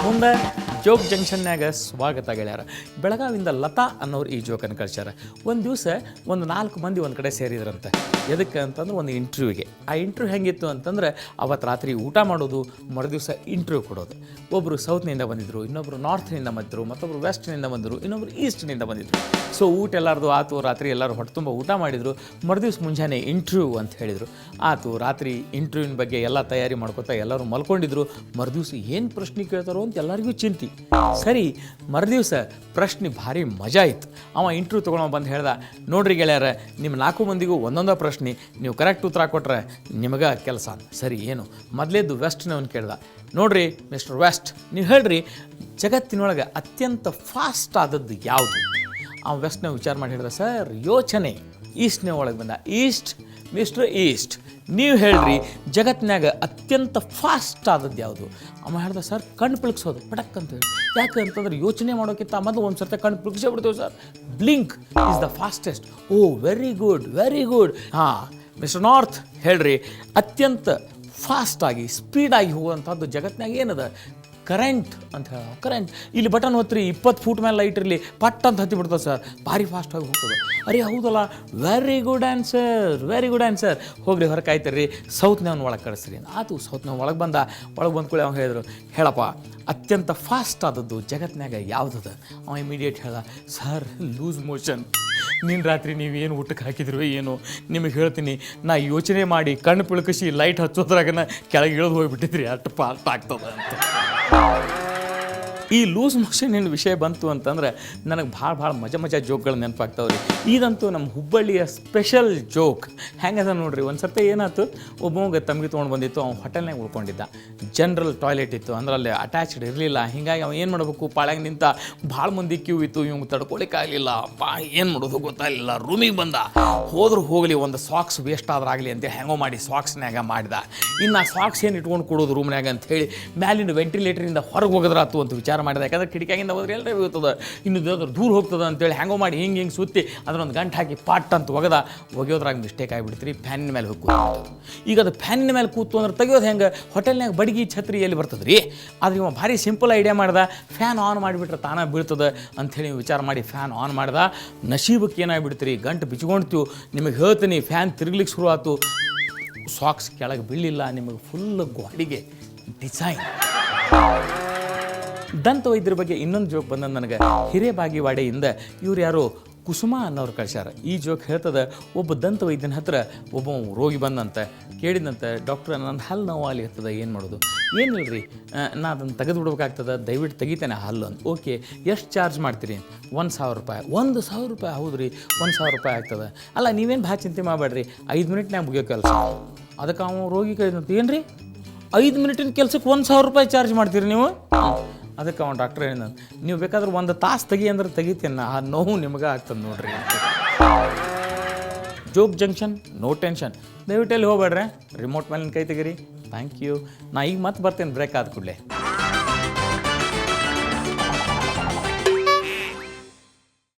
ಮುಂದೆ ಜೋಕ್ ಜಂಕ್ಷನ್ಯಾಗ ಸ್ವಾಗತ ಗೆಳೆಯರ. ಬೆಳಗಾವಿಂದ ಲತಾ ಅನ್ನೋರು ಈ ಜೋಕನ್ನು ಕಳ್ಸ್ಯಾರ. ಒಂದು ದಿವಸ ಒಂದು 4 ಮಂದಿ ಒಂದು ಕಡೆ ಸೇರಿದ್ರಂತೆ. ಎದಕ್ಕೆ ಅಂತಂದ್ರೆ ಒಂದು ಇಂಟರ್ವ್ಯೂಗೆ. ಆ ಇಂಟರ್ವ್ಯೂ ಹೆಂಗಿತ್ತು ಅಂತಂದ್ರೆ ಅವತ್ತು ರಾತ್ರಿ ಊಟ ಮಾಡೋದು, ಮರುದಿವಸ ಇಂಟರ್ವ್ಯೂ ಕೊಡೋದು. ಒಬ್ಬರು ಸೌತ್ನಿಂದ ಬಂದಿದ್ದರು, ಇನ್ನೊಬ್ಬರು ನಾರ್ತ್ನಿಂದ ಬಂದಿದ್ದರು, ಮತ್ತೊಬ್ಬರು ವೆಸ್ಟ್ನಿಂದ ಬಂದರು, ಇನ್ನೊಬ್ಬರು ಈಸ್ಟ್ನಿಂದ ಬಂದಿದ್ದರು. ಸೊ ಊಟ ಎಲ್ಲರದು ಆತು. ರಾತ್ರಿ ಎಲ್ಲರೂ ಹೊಟ್ಟೆ ತುಂಬ ಊಟ ಮಾಡಿದರು. ಮರುದಿವ್ಸ ಮುಂಜಾನೆ ಇಂಟರ್ವ್ಯೂ ಅಂತ ಹೇಳಿದರು. ಆತು. ರಾತ್ರಿ ಇಂಟರ್ವ್ಯೂವಿನ ಬಗ್ಗೆ ಎಲ್ಲ ತಯಾರಿ ಮಾಡ್ಕೊತಾ ಎಲ್ಲರೂ ಮಲ್ಕೊಂಡಿದ್ರು. ಮರುದಿವ್ಸ ಏನು ಪ್ರಶ್ನೆ ಕೇಳ್ತಾರೋ ಅಂತ ಎಲ್ಲರಿಗೂ ಚಿಂತೆ. ಸರಿ, ಮರುದಿವ್ಸ ಪ್ರಶ್ನೆ ಭಾರಿ ಮಜಾ ಇತ್ತು. ಅವ ಇಂಟರ್ವ್ಯೂ ತೊಗೊಂಡು ಬಂದು ಹೇಳ್ದ, ನೋಡ್ರಿ ಗೆಳೆಯರ, ನಿಮ್ಮ 4 ಮಂದಿಗೂ ಒಂದೊಂದೇ ಪ್ರಶ್ನೆ, ನೀವು ಕರೆಕ್ಟ್ ಉತ್ತರ ಕೊಟ್ರೆ ನಿಮಗೆ ಕೆಲಸ. ಸರಿ, ಏನು ಮೊದಲೇದು ವೆಸ್ಟ್ನವನು ಕೇಳ್ದ, ನೋಡ್ರಿ ಮಿಸ್ಟರ್ ವೆಸ್ಟ್, ನೀವು ಹೇಳ್ರಿ ಜಗತ್ತಿನೊಳಗೆ ಅತ್ಯಂತ ಫಾಸ್ಟ್ ಆದದ್ದು ಯಾವುದು? ಆ ವೆಸ್ಟ್ನ ವಿಚಾರ ಮಾಡಿ ಹೇಳ್ದ, ಸರ್ ಯೋಚನೆ. ಈಸ್ಟ್ನೇ ಒಳಗೆ ಬಂದ, ಈಸ್ಟ್, ಮಿಸ್ಟರ್ ಈಸ್ಟ್, ನೀವು ಹೇಳ್ರಿ ಜಗತ್ತಿನಾಗ ಅತ್ಯಂತ ಫಾಸ್ಟ್ ಆದದ್ದು ಯಾವುದು? ಅಮ್ಮ ಹೇಳ್ದ, ಸರ್ ಕಣ್ಣು ಪಿಳಗ್ಸೋದು, ಪಟಕ್ ಅಂತ ಹೇಳಿ. ಯಾಕೆ ಅಂತಂದ್ರೆ ಯೋಚನೆ ಮಾಡೋಕ್ಕಿಂತ ಮೊದಲು ಒಂದು ಸರ್ತಿ ಕಣ್ಣು ಪಿಳಗ್ಸೇ ಬಿಡ್ತೇವೆ sir. Blink is the fastest. Oh very good, very good. ಹಾಂ, ಮಿಸ್ಟರ್ ನಾರ್ತ್ ಹೇಳ್ರಿ ಅತ್ಯಂತ ಫಾಸ್ಟಾಗಿ ಸ್ಪೀಡಾಗಿ ಹೋಗುವಂಥದ್ದು ಜಗತ್ತಿನಾಗ ಏನದ? ಕರೆಂಟ್ ಅಂತ ಹೇಳ. ಕರೆಂಟ್ ಇಲ್ಲಿ ಬಟನ್ ಹೊತ್ರಿ 20 ಫೂಟ್ ಮೇಲೆ ಲೈಟ್ ಇರಲಿ, ಪಟ್ ಅಂತ ಹತ್ತಿ ಬಿಡ್ತದೆ ಸರ್, ಭಾರಿ ಫಾಸ್ಟಾಗಿ ಹೋಗ್ತದೆ. ಅರೆ ಹೌದಲ್ಲ, very good answer, very good answer. ಹೋಗ್ರಿ ಹೊರಗೆ ಕಾಯ್ತಿರ್ರಿ, ಸೌತ್ನವ್ನ ಒಳಗೆ ಕಳಿಸ್ರಿ. ಆತು. ಸೌತ್ನವ್ ಒಳಗೆ ಬಂದ. ಒಳಗೆ ಬಂದ್ಕೊಳ್ಳಿ ಅವ್ನು ಹೇಳಿದ್ರು, ಹೇಳಪ್ಪ ಅತ್ಯಂತ ಫಾಸ್ಟ್ ಆದದ್ದು ಜಗತ್ತಿನಾಗ ಯಾವುದದ? ಅವ ಇಮಿಡಿಯೇಟ್ ಹೇಳ್ದ, ಸರ್ ಲೂಸ್ ಮೋಷನ್. ನಿನ್ನ ರಾತ್ರಿ ನೀವೇನು ಊಟಕ್ಕೆ ಹಾಕಿದ್ರು ಏನು, ನಿಮಗೆ ಹೇಳ್ತೀನಿ, ನಾ ಯೋಚನೆ ಮಾಡಿ ಕಣ್ಣು ಪಿಳುಕಿಸಿ ಲೈಟ್ ಹಚ್ಚೋದ್ರಾಗನ ಕೆಳಗೆ ಇಳಿದು ಹೋಗ್ಬಿಟ್ಟಿದ್ರಿ, ಅಷ್ಟು ಫಾಸ್ಟ್ ಆಗ್ತದೆ ಅಂತ. ಈ ಲೂಸ್ ಮೋಷನಿನ ವಿಷಯ ಬಂತು ಅಂತಂದ್ರೆ ನನಗೆ ಭಾಳ ಮಜಾ ಜೋಕ್ಗಳು ನೆನಪಾಗ್ತಾವ್ರಿ. ಇದಂತೂ ನಮ್ಮ ಹುಬ್ಬಳ್ಳಿಯ ಸ್ಪೆಷಲ್ ಜೋಕ್. ಹೆಂಗದ ನೋಡ್ರಿ. ಒಂದು ಸರ್ತಿ ಏನಾಯ್ತು, ಒಬ್ಬವಾಗ ತಮಗೆ ತೊಗೊಂಡು ಬಂದಿತ್ತು, ಅವ್ನು ಹೋಟೆಲ್ನಾಗ ಉಳ್ಕೊಂಡಿದ್ದ. ಜನರಲ್ ಟಾಯ್ಲೆಟ್ ಇತ್ತು, ಅಂದ್ರೆ ಅಲ್ಲಿ ಅಟ್ಯಾಚ್ಡ್ ಇರಲಿಲ್ಲ. ಹೀಗಾಗಿ ಅವ್ನು ಏನು ಮಾಡಬೇಕು, ಪಾಳ್ಯಾಗ ನಿಂತ ಭಾಳ ಮಂದಿ ಕ್ಯೂ ಇತ್ತು, ಇವ್ಗೆ ತಡ್ಕೊಳಿಕ್ಕಾಗಲಿಲ್ಲ. ಏನು ಮಾಡೋದು ಗೊತ್ತಾಗಲಿಲ್ಲ. ರೂಮಿಗೆ ಬಂದ. ಹೋದ್ರೂ ಹೋಗಲಿ, ಒಂದು ಸಾಕ್ಸ್ ವೇಸ್ಟ್ ಆದ್ರಾಗಲಿ ಅಂತೇಳಿ ಹೆಂಗೋ ಮಾಡಿ ಸಾಕ್ಸ್ನಾಗ ಮಾಡಿದ. ಇನ್ನು ಆ ಸಾಕ್ಸ್ ಏನು ಇಟ್ಕೊಂಡು ಕೊಡೋದು ರೂಮ್ನಾಗ ಅಂಥೇಳಿ ಮ್ಯಾಲಿನ ವೆಂಟಿಲೇಟರಿಂದ ಹೊರಗೆ ಹೋಗೋದ್ರಾತು ಅಂತ ವಿಚಾರ ಮಾಡಿದೆ. ಯಾಕಂದ್ರೆ ಕಿಟಕಿಯಾಗಿಂದ ಹೋದ್ರೆ ಎಲ್ಲರೂ ಹೋಗ್ತದೆ, ಇನ್ನು ದೂರ ಹೋಗ್ತದೆ ಅಂತೇಳಿ ಹೆಂಗೋ ಮಾಡಿ ಹಿಂಗೆ ಸುತ್ತಿ ಅದನ್ನೊಂದು ಗಂಟು ಹಾಕಿ ಪಾಟ್ ಅಂತ ಒಗೆಯೋದ್ರಾಗ ಮಿಸ್ಟೇಕ್ ಆಗಿಬಿಡ್ತೀರಿ. ಫ್ಯಾನಿನ ಮೇಲೆ ಹೋಗಿ ಕೂತು. ಈಗ ಅದು ಫ್ಯಾನಿನ ಮೇಲೆ ಕೂತು ಅಂದ್ರೆ ತೆಗಿಯೋದು ಹೆಂಗೆ? ಹೋಟೆಲ್ನಾಗ ಬಡಗಿ ಛತ್ರಿ ಎಲ್ಲಿ ಬರ್ತದೆ ರೀ? ಆದ್ರೆ ಇವ ಭಾರಿ ಸಿಂಪಲ್ ಐಡಿಯಾ ಮಾಡ್ದ, ಫ್ಯಾನ್ ಆನ್ ಮಾಡಿಬಿಟ್ರೆ ತಾನೇ ಬೀಳ್ತದೆ ಅಂಥೇಳಿ ವಿಚಾರ ಮಾಡಿ ಫ್ಯಾನ್ ಆನ್ ಮಾಡ್ದ. ನಶೀಬಕ್ಕೆ ಏನಾಗ್ಬಿಡ್ತೀರಿ, ಗಂಟು ಬಿಚ್ಕೊಳ್ತೀವಿ. ನಿಮಗೆ ಹೇಳ್ತೀನಿ, ಫ್ಯಾನ್ ತಿರುಗ್ಲಿಕ್ಕೆ ಶುರು ಆಯ್ತು. ಸಾಕ್ಸ್ ಕೆಳಗೆ ಬೀಳಿಲ್ಲ. ನಿಮಗೆ ಫುಲ್ ಗಾಡಿಗೆ ಡಿಸೈನ್. ದಂತ ವೈದ್ಯರ ಬಗ್ಗೆ ಇನ್ನೊಂದು ಜೋಕ್ ಬಂದ ನನಗೆ. ಹಿರೇಬಾಗಿವಾಡೆಯಿಂದ ಇವ್ರು ಯಾರೋ ಕುಸುಮ ಅನ್ನೋರು ಕಳ್ಸ್ಯಾರ. ಈ ಜೋಕ್ ಹೇಳ್ತದೆ, ಒಬ್ಬ ದಂತ ವೈದ್ಯನ ಹತ್ರ ಒಬ್ಬ ರೋಗಿ ಬಂದಂತೆ. ಕೇಳಿದಂತೆ, ಡಾಕ್ಟ್ರ ನನ್ನ ಹಲ್ಲು ನೋವು ಅಲ್ಲಿ ಇರ್ತದೆ, ಏನು ಮಾಡೋದು? ಏನಿಲ್ಲ ರೀ, ನಾ ಅದನ್ನು ತೆಗೆದು ಬಿಡ್ಬೇಕಾಗ್ತದೆ, ದಯವಿಟ್ಟು ತೆಗಿತೇನೆ ಹಲ್ಲು ಅಂತ. ಓಕೆ, ಎಷ್ಟು ಚಾರ್ಜ್ ಮಾಡ್ತೀರಿ? 1,000 ರೂಪಾಯಿ. 1,000 ರೂಪಾಯಿ? ಹೌದು ರೀ, 1,000 ರೂಪಾಯಿ ಆಗ್ತದೆ. ಅಲ್ಲ ನೀವೇನು ಭಾಳ ಚಿಂತೆ ಮಾಡಬೇಡ್ರಿ, 5 ಮಿನಿಟ್ನಾಗ ಮುಗಿಯೋ ಕೆಲಸ. ಅದಕ್ಕೆ ಅವನು ರೋಗಿ ಕೇಳಿದಂತ, ಏನು ರೀ 5 ಮಿನಿಟಿನ ಕೆಲಸಕ್ಕೆ 1,000 ರೂಪಾಯಿ ಚಾರ್ಜ್ ಮಾಡ್ತೀರಿ ನೀವು? ಅದಕ್ಕೆ ಅವನು ಡಾಕ್ಟ್ರ್ ಹೇಳಿದ, ನೀವು ಬೇಕಾದ್ರೆ 1 ತಾಸು ತೆಗಿ ಅಂದ್ರೆ ತೆಗಿತೇನೆ, ಆ ನೋವು ನಿಮಗೆ ಆಗ್ತದೆ ನೋಡ್ರಿ. Joke junction, no tension. ದಯವಿಟ್ಟು ಎಲ್ಲಿ ಹೋಗ್ಬೇಡ್ರೆ, ರಿಮೋಟ್ ಮೇಲಿನ ಕೈ ತೆಗೀರಿ. Thank you. ನಾ ಈಗ ಮತ್ತೆ ಬರ್ತೇನೆ ಬ್ರೇಕ್ ಆದ ಕೂಡಲೇ.